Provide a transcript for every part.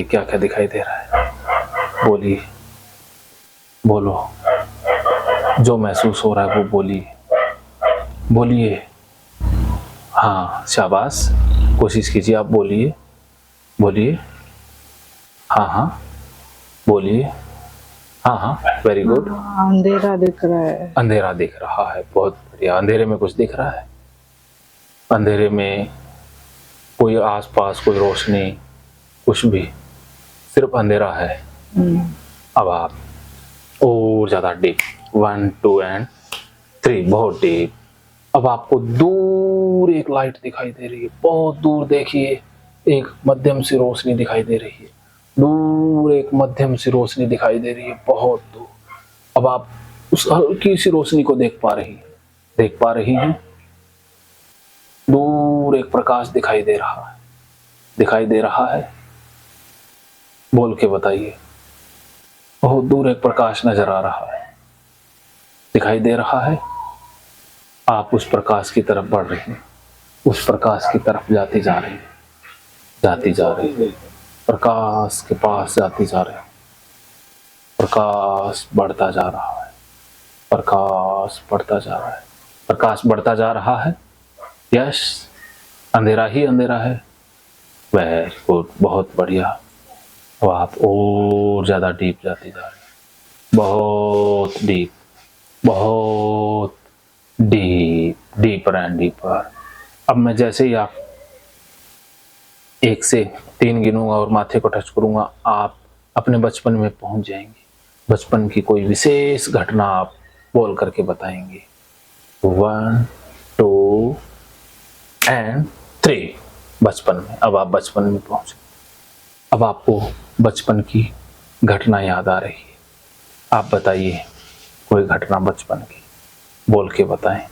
क्या क्या दिखाई दे रहा है? बोलिए, बोलो, जो महसूस हो रहा है वो बोलिए, बोलिए। हाँ, शाबाश, कोशिश कीजिए, आप बोलिए, बोलिए। हाँ हाँ, बोलिए। हाँ हाँ, वेरी गुड। अंधेरा दिख रहा है। अंधेरा दिख रहा है, बहुत बढ़िया। अंधेरे में कुछ दिख रहा है? अंधेरे में कोई आसपास कोई रोशनी, कुछ भी, सिर्फ अंधेरा है। अब आप और ज्यादा डीप, 1 2 एंड 3, बहुत डीप। अब आपको दूर एक लाइट दिखाई दे रही है, बहुत दूर देखिए, एक मध्यम सी रोशनी दिखाई दे रही है, दूर एक मध्यम सी रोशनी दिखाई दे रही है, बहुत दूर। अब आप उस हल्की सी रोशनी को देख पा रही हैं। दूर एक प्रकाश दिखाई दे रहा है। बोल के बताइए। बहुत दूर एक प्रकाश नजर आ रहा है, दिखाई दे रहा है। आप उस प्रकाश की तरफ बढ़ रही हैं, उस प्रकाश की तरफ जाती जा रही है, प्रकाश के पास जाती जा रही है। प्रकाश बढ़ता जा रहा है, प्रकाश बढ़ता जा रहा है, प्रकाश बढ़ता जा रहा है। यस, अंधेरा ही अंधेरा है। वेरी गुड, बहुत बढ़िया। अब आप और ज्यादा डीप जाती जा रही है, बहुत डीप, बहुत डीप, डीपर एंड डीपर। अब मैं जैसे ही आप 1 से 3 गिनूंगा और माथे को टच करूंगा, आप अपने बचपन में पहुंच जाएंगे। बचपन की कोई विशेष घटना आप बोल करके बताएंगे। 1 2 एंड 3, बचपन में। अब आप बचपन में पहुंचे। अब आपको बचपन की घटना याद आ रही है। आप बताइए कोई घटना बचपन की, बोल के बताएं।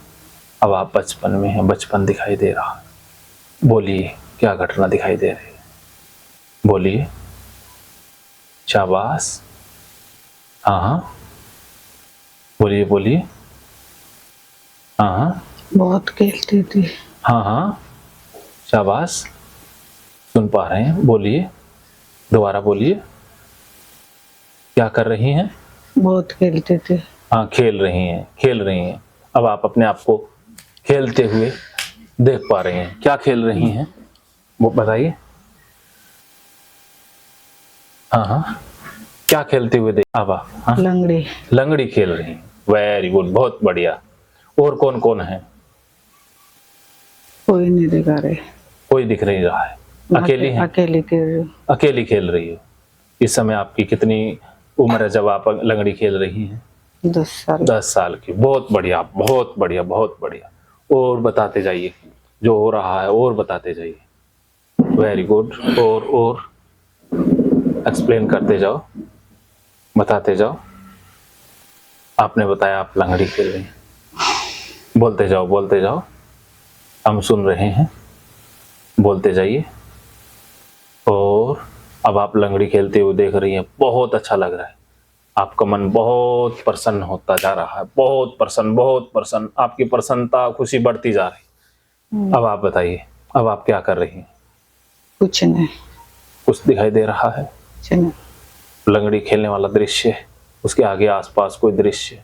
अब आप बचपन में हैं, बचपन दिखाई दे रहा है। बोलिए, क्या घटना दिखाई दे रही है? बोलिए, शाबाश। हाँ हाँ, बोलिए बोलिए। हाँ हाँ, बहुत खेलती थी। हाँ हाँ, शाबाश, सुन पा रहे हैं। बोलिए, दोबारा बोलिए। क्या कर रही हैं? बहुत खेलते थे। हाँ, खेल रही हैं। अब आप अपने आप को खेलते हुए देख पा रहे हैं। क्या खेल रही हैं वो बताइए। हाँ हाँ, क्या खेलते हुए देख? अब आप, हाँ, लंगड़ी खेल रही हैं। वेरी गुड, बहुत बढ़िया। और कौन कौन है? कोई नहीं दिखा रहे। कोई दिख नहीं रहा है। अकेली हैं? अकेली खेल रही है। इस समय आपकी कितनी उम्र है जब आप लंगड़ी खेल रही हैं? 10 साल। 10 साल की। बहुत बढ़िया, बहुत बढ़िया, बहुत बढ़िया। और बताते जाइए, जो हो रहा है और बताते जाइए। Very good. और एक्सप्लेन करते जाओ, बताते जाओ। आपने बताया आप लंगड़ी खेल रही हैं, बोलते जाओ, बोलते जाओ, हम सुन रहे हैं, बोलते जाइए। और अब आप लंगड़ी खेलते हुए देख रही हैं, बहुत अच्छा लग रहा है। आपका मन बहुत प्रसन्न होता जा रहा है, बहुत प्रसन्न, बहुत प्रसन्न। आपकी प्रसन्नता, खुशी बढ़ती जा रही है। अब आप बताइए, अब आप क्या कर रही हैं? कुछ नहीं। कुछ दिखाई दे रहा है? कुछ नहीं। लंगड़ी खेलने वाला दृश्य, उसके आगे आसपास कोई दृश्य,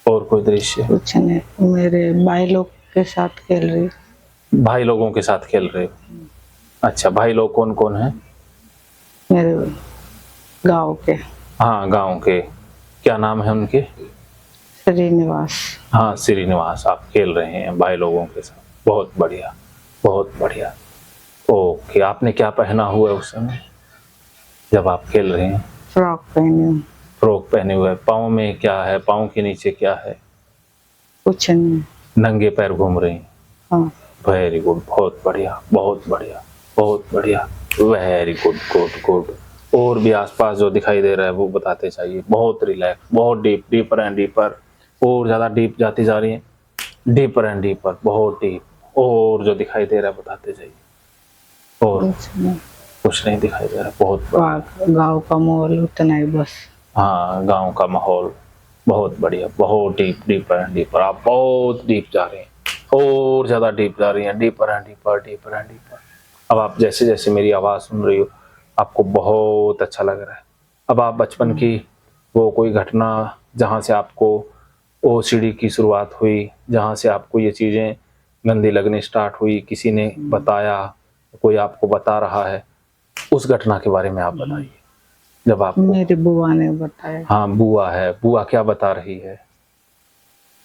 और कोई दृश्य? कुछ नहीं। मेरे भाई लोग के साथ खेल रही। भाई लोगों के साथ खेल रहे हो? अच्छा, भाई लोग कौन कौन हैं? मेरे गांव के। हाँ, गांव के। क्या नाम है उनके? श्रीनिवास। हाँ, श्रीनिवास। आप खेल रहे हैं भाई लोगों के साथ, बहुत बढ़िया, बहुत बढ़िया। ओके, आपने क्या पहना हुआ है उस समय जब आप खेल रहे हैं? फ्रॉक पहनी हूँ। फ्रॉक पहने हुए। पाँव में क्या है? पाँव के नीचे क्या है? कुछ नहीं। नंगे पैर घूम रहे हैं? हाँ। वेरी गुड, बहुत बढ़िया, बहुत बढ़िया, बहुत बढ़िया। Very good, good good. और भी आसपास जो दिखाई दे रहा है वो बताते चाहिए। बहुत रिलैक्स, बहुत डीप, डीपर एंड डीपर, और ज्यादा डीप जाती जा रही है, डीपर एंड डीपर, बहुत डीप। और जो दिखाई दे रहा है बताते जाइए। और कुछ नहीं दिखाई दे रहा, बहुत गांव का माहौल उतना ही बस। हाँ, गांव का माहौल, बहुत बढ़िया, बहुत डीप, डीपर एंड डीपर। आप बहुत डीप जा रहे हैं, और ज्यादा डीप जा रही हैं, deeper and deeper, deeper and deeper. अब आप जैसे जैसे मेरी आवाज सुन रही हो, आपको बहुत अच्छा लग रहा है। अब आप बचपन की वो कोई घटना जहाँ से आपको ओसीडी की शुरुआत हुई, जहाँ से आपको ये चीज़ें गंदी लगनी स्टार्ट हुई, किसी ने बताया, कोई आपको बता रहा है, उस घटना के बारे में आप बताइए। जब आपको मेरी बुआ ने बताया, हाँ बुआ है, बुआ क्या बता रही है?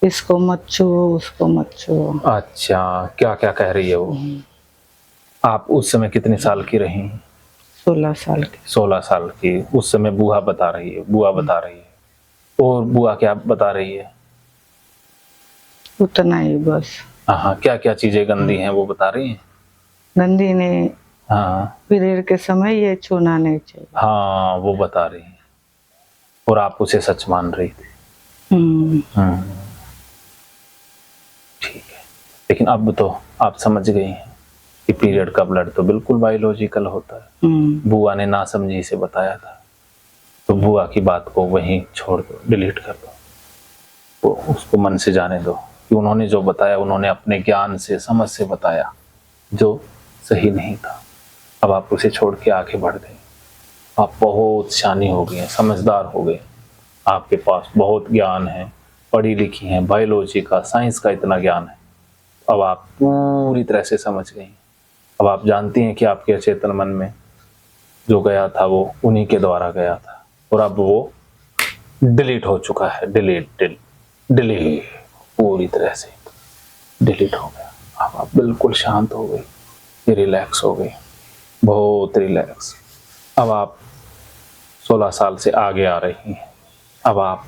इसको मत छुओ, उसको मत छुओ। अच्छा, क्या क्या कह रही है वो? आप उस समय कितने साल की रही? 16 साल की। 16 साल की। उस समय बुआ बता रही है, बुआ बता रही है। और बुआ क्या बता रही है? उतना ही बस। हाँ, क्या क्या चीजें गंदी हैं वो बता रही हैं? नंदी ने हाँ पीरियड के समय ये छूना नहीं चाहिए। हाँ, वो बता रही है और आप उसे सच मान रही थी। ठीक है, लेकिन अब तो आप समझ गई हैं कि पीरियड का ब्लड तो बिल्कुल बायोलॉजिकल होता है। बुआ ने ना समझी से बताया था, तो बुआ की बात को वहीं छोड़ दो, डिलीट कर दो, वो उसको मन से जाने दो कि उन्होंने जो बताया उन्होंने अपने ज्ञान से, समझ से बताया, जो सही नहीं था। अब आप उसे छोड़ के आगे बढ़ गए। आप बहुत शानी हो गई हैं, समझदार हो गए, आपके पास बहुत ज्ञान है, पढ़ी लिखी हैं, बायोलॉजी का, साइंस का इतना ज्ञान है। अब आप पूरी तरह से समझ गई। अब आप जानती हैं कि आपके अचेतन मन में जो गया था वो उन्हीं के द्वारा गया था, और अब वो डिलीट हो चुका है। डिलीट पूरी तरह से डिलीट हो गया। अब आप बिल्कुल शांत हो गई, रिलैक्स हो गई, बहुत रिलैक्स। अब आप 16 साल से आगे आ रही हैं। अब आप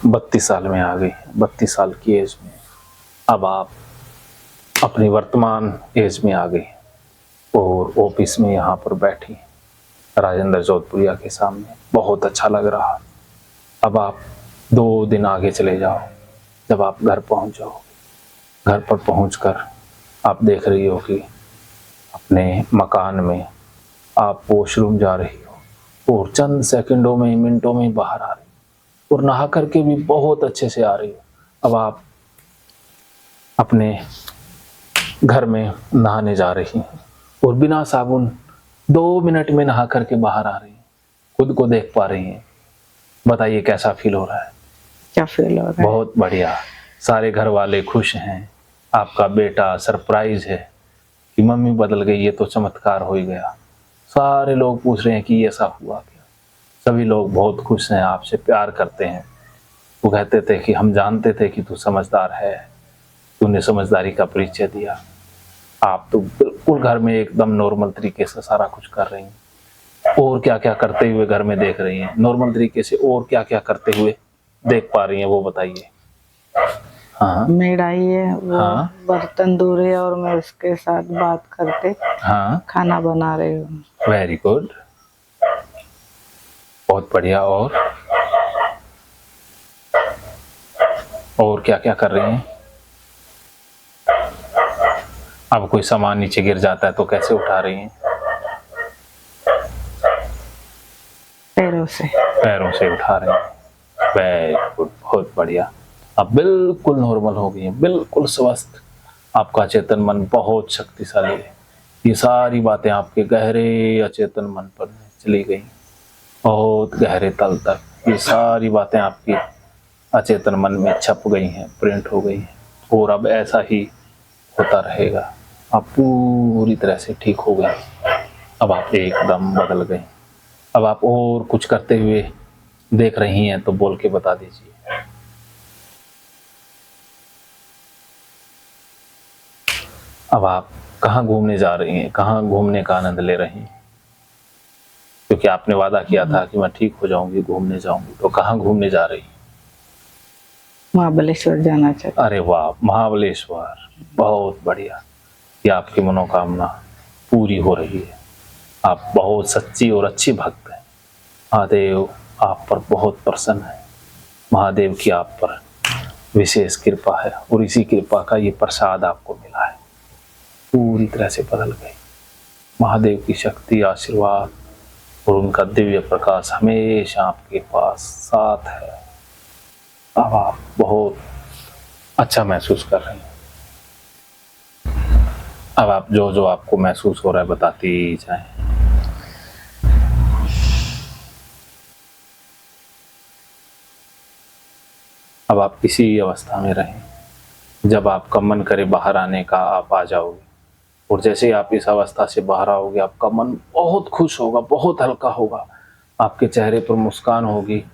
32 साल में आ गई, 32 साल की एज में। अब आप अपनी वर्तमान एज में आ गई और ऑफिस में यहाँ पर बैठी राजेंद्र जोधपुरिया के सामने। बहुत अच्छा लग रहा। अब आप 2 दिन आगे चले जाओ। जब आप घर पहुँच जाओ, घर पर पहुँचकर आप देख रही हो कि अपने मकान में आप वॉशरूम जा रही हो और चंद सेकंडों में, मिनटों में बाहर आ रही हो, और नहा करके भी बहुत अच्छे से आ रही हो। अब आप अपने घर में नहाने जा रही हैं और बिना साबुन 2 मिनट में नहा करके बाहर आ रही हैं, खुद को देख पा रही हैं। बताइए कैसा फील हो रहा है? क्या फील हो रहा है? बहुत बढ़िया। सारे घर वाले खुश हैं, आपका बेटा सरप्राइज है कि मम्मी बदल गई, ये तो चमत्कार हो ही गया। सारे लोग पूछ रहे हैं कि ये ऐसा हुआ क्या। सभी लोग बहुत खुश हैं, आपसे प्यार करते हैं। वो कहते थे कि हम जानते थे कि तू समझदार है, तूने समझदारी का परिचय दिया। आप तो बिल्कुल घर में एकदम नॉर्मल तरीके से सारा कुछ कर रही हैं। और क्या क्या करते हुए घर में देख रही हैं नॉर्मल तरीके से? और क्या क्या करते हुए देख पा रही हैं वो बताइए। हाँ, मेड आई है, वो बर्तन धो रही है और मैं उसके साथ बात करते खाना बना रही हूँ। वेरी गुड, बहुत बढ़िया। और क्या क्या कर रही हैं? अब कोई सामान नीचे गिर जाता है तो कैसे उठा रही हैं? पैरों से उठा रही हैं। वेरी गुड, बहुत बढ़िया। अब बिल्कुल नॉर्मल हो गई है, बिल्कुल स्वस्थ। आपका चेतन मन बहुत शक्तिशाली है। ये सारी बातें आपके गहरे अचेतन मन पर चली गई, बहुत गहरे तल तक। ये सारी बातें आपकी अचेतन मन में छप गई हैं, प्रिंट हो गई हैं, और अब ऐसा ही होता रहेगा। आप पूरी तरह से ठीक हो गए। अब आप एकदम बदल गए। अब आप और कुछ करते हुए देख रही हैं तो बोल के बता दीजिए। अब आप कहाँ घूमने जा रही हैं, कहाँ घूमने का आनंद ले रही हैं? क्योंकि आपने वादा किया था कि मैं ठीक हो जाऊंगी, घूमने जाऊंगी, तो कहाँ घूमने जा रही हैं? महाबलेश्वर जाना चाहती। अरे वाह, महाबलेश्वर, बहुत बढ़िया। ये आपकी मनोकामना पूरी हो रही है। आप बहुत सच्ची और अच्छी भक्त हैं। महादेव आप पर बहुत प्रसन्न है। महादेव की आप पर विशेष कृपा है, और इसी कृपा का ये प्रसाद आपको मिला है। पूरी तरह से बदल गई। महादेव की शक्ति, आशीर्वाद और उनका दिव्य प्रकाश हमेशा आपके पास साथ है। अब आप बहुत अच्छा महसूस कर रहे हैं। अब आप जो जो आपको महसूस हो रहा है बताती जाएं। अब आप इसी अवस्था में रहें। जब आपका मन करे बाहर आने का, आप आ जाओगे, और जैसे ही आप इस अवस्था से बाहर आओगे, आपका मन बहुत खुश होगा, बहुत हल्का होगा, आपके चेहरे पर मुस्कान होगी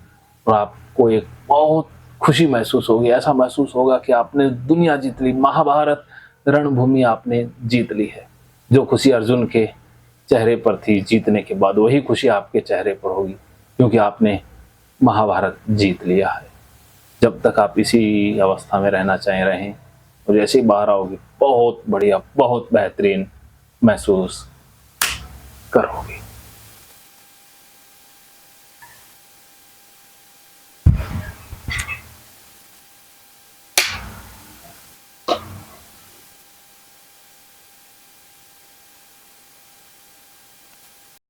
और आपको एक बहुत खुशी महसूस होगी। ऐसा महसूस होगा कि आपने दुनिया जीत ली, महाभारत रणभूमि आपने जीत ली है। जो खुशी अर्जुन के चेहरे पर थी जीतने के बाद, वही खुशी आपके चेहरे पर होगी, क्योंकि आपने महाभारत जीत लिया है। जब तक आप इसी अवस्था में रहना चाहें रहें, और जैसे ही बाहर आओगे बहुत बढ़िया, बहुत बेहतरीन महसूस करोगे।